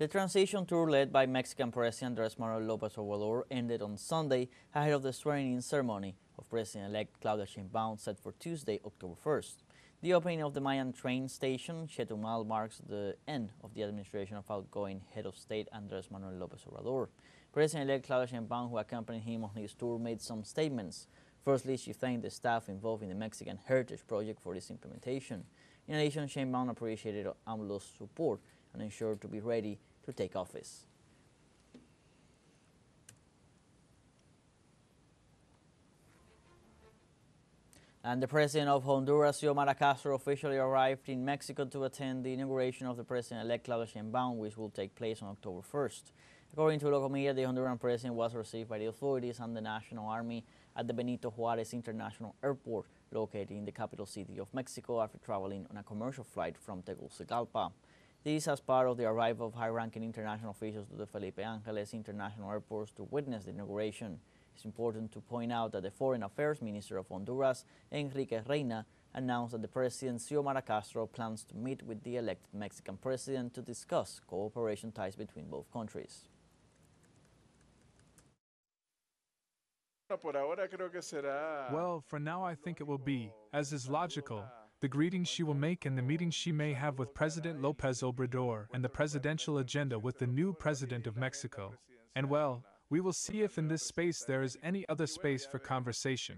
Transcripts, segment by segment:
The transition tour led by Mexican President Andrés Manuel López Obrador ended on Sunday ahead of the swearing-in ceremony of President-elect Claudia Sheinbaum set for Tuesday, October 1st. The opening of the Mayan train station, Chetumal, marks the end of the administration of outgoing head of state Andrés Manuel López Obrador. President-elect Claudia Sheinbaum, who accompanied him on his tour, made some statements. Firstly, she thanked the staff involved in the Mexican Heritage Project for its implementation. In addition, Sheinbaum appreciated AMLO's support and ensured to be ready to take office. And the president of Honduras, Xiomara Castro, officially arrived in Mexico to attend the inauguration of the president-elect Claudia Sheinbaum, which will take place on October 1st. According to local media, the Honduran president was received by the authorities and the National Army at the Benito Juarez International Airport, located in the capital city of Mexico, after traveling on a commercial flight from Tegucigalpa. This as part of the arrival of high-ranking international officials to the Felipe Ángeles International Airport to witness the inauguration. It's important to point out that the Foreign Affairs Minister of Honduras, Enrique Reina, announced that the President Xiomara Castro plans to meet with the elected Mexican president to discuss cooperation ties between both countries. Well, for now I think it will be, as is logical, the greetings she will make and the meetings she may have with President López Obrador and the presidential agenda with the new president of Mexico. And well, we will see if in this space there is any other space for conversation.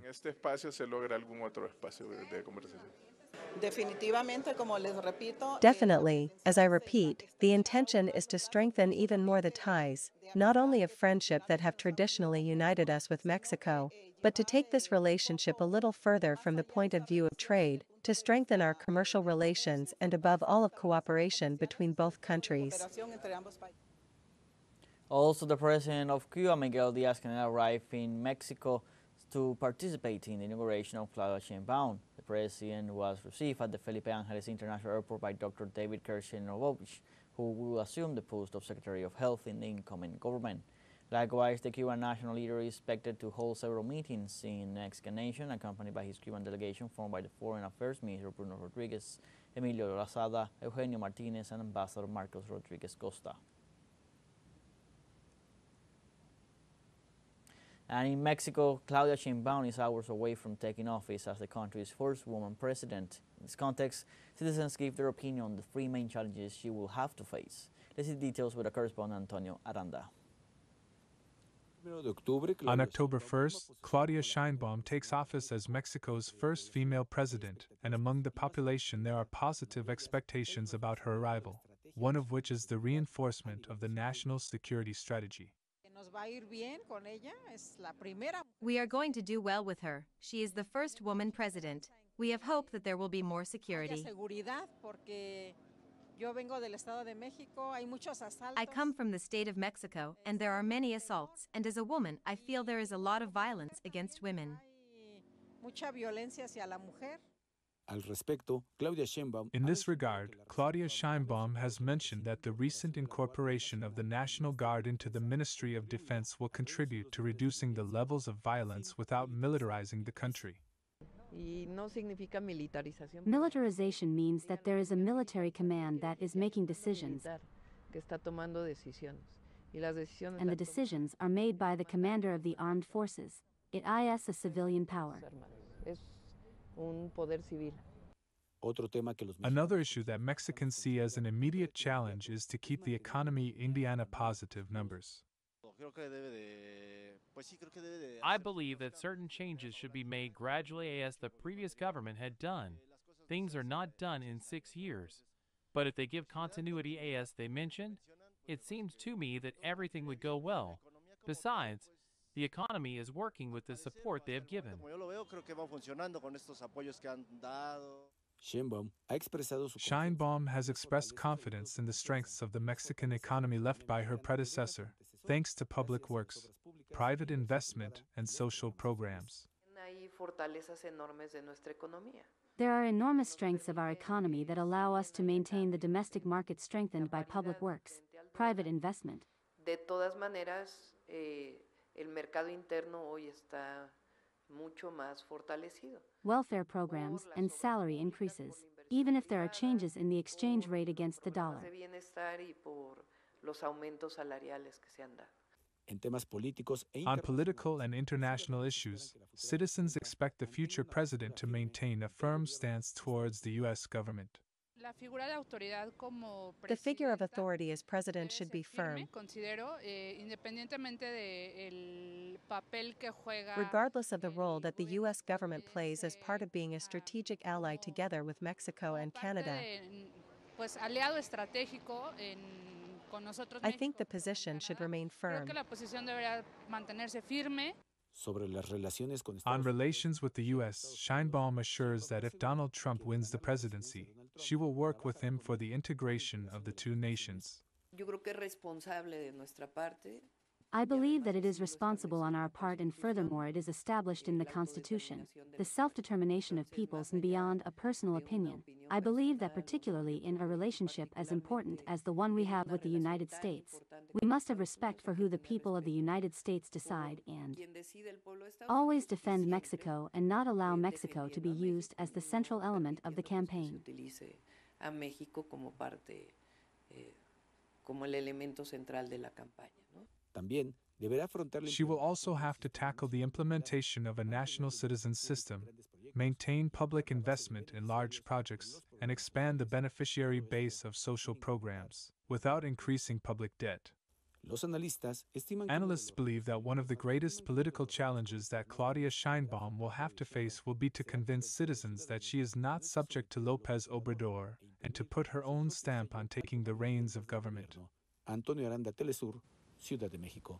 Definitely, as I repeat, the intention is to strengthen even more the ties, not only of friendship that have traditionally united us with Mexico, but to take this relationship a little further from the point of view of trade, to strengthen our commercial relations and above all of cooperation between both countries. Also, the president of Cuba, Miguel Díaz-Canel, arrived in Mexico to participate in the inauguration of Claudia Sheinbaum. The president was received at the Felipe Ángeles International Airport by Dr. David Kershner-Novovich, who will assume the post of Secretary of Health in the incoming government. Likewise, the Cuban national leader is expected to hold several meetings in the Mexican nation, accompanied by his Cuban delegation formed by the Foreign Affairs Minister Bruno Rodriguez, Emilio Lozada, Eugenio Martinez, and Ambassador Marcos Rodriguez Costa. And in Mexico, Claudia Sheinbaum is hours away from taking office as the country's first woman president. In this context, citizens give their opinion on the three main challenges she will have to face. Let's see details with our correspondent Antonio Aranda. On October 1st, Claudia Sheinbaum takes office as Mexico's first female president, and among the population there are positive expectations about her arrival, one of which is the reinforcement of the national security strategy. We are going to do well with her. She is the first woman president. We have hope that there will be more security. I come from the state of Mexico, and there are many assaults, and as a woman, I feel there is a lot of violence against women. In this regard, Claudia Sheinbaum has mentioned that the recent incorporation of the National Guard into the Ministry of Defense will contribute to reducing the levels of violence without militarizing the country. Militarization means that there is a military command that is making decisions, and the decisions are made by the commander of the armed forces. It is a civilian power. Another issue that Mexicans see as an immediate challenge is to keep the economy Indiana positive numbers. I believe that certain changes should be made gradually as the previous government had done. Things are not done in 6 years. But if they give continuity as they mentioned, it seems to me that everything would go well. Besides, the economy is working with the support they have given. Sheinbaum has expressed confidence in the strengths of the Mexican economy left by her predecessor, thanks to public works, private investment, and social programs. There are enormous strengths of our economy that allow us to maintain the domestic market strengthened by public works, private investment. Welfare programs and salary increases, even if there are changes in the exchange rate against the dollar. los aumentos salariales que se han dado. On political and international issues, citizens expect the future president to maintain a firm stance towards the U.S. government. The figure of authority as president should be firm, regardless of the role that the U.S. government plays as part of being a strategic ally together with Mexico and Canada. I think the position should remain firm. On relations with the U.S., Sheinbaum assures that if Donald Trump wins the presidency, she will work with him for the integration of the two nations. I believe that it is responsible on our part, and furthermore it is established in the Constitution, the self-determination of peoples and beyond a personal opinion. I believe that particularly in a relationship as important as the one we have with the United States, we must have respect for who the people of the United States decide and always defend Mexico and not allow Mexico to be used as the central element of the campaign. She will also have to tackle the implementation of a national citizen system, maintain public investment in large projects, and expand the beneficiary base of social programs, without increasing public debt. Analysts believe that one of the greatest political challenges that Claudia Sheinbaum will have to face will be to convince citizens that she is not subject to López Obrador and to put her own stamp on taking the reins of government. Antonio Aranda, teleSUR, Ciudad de México.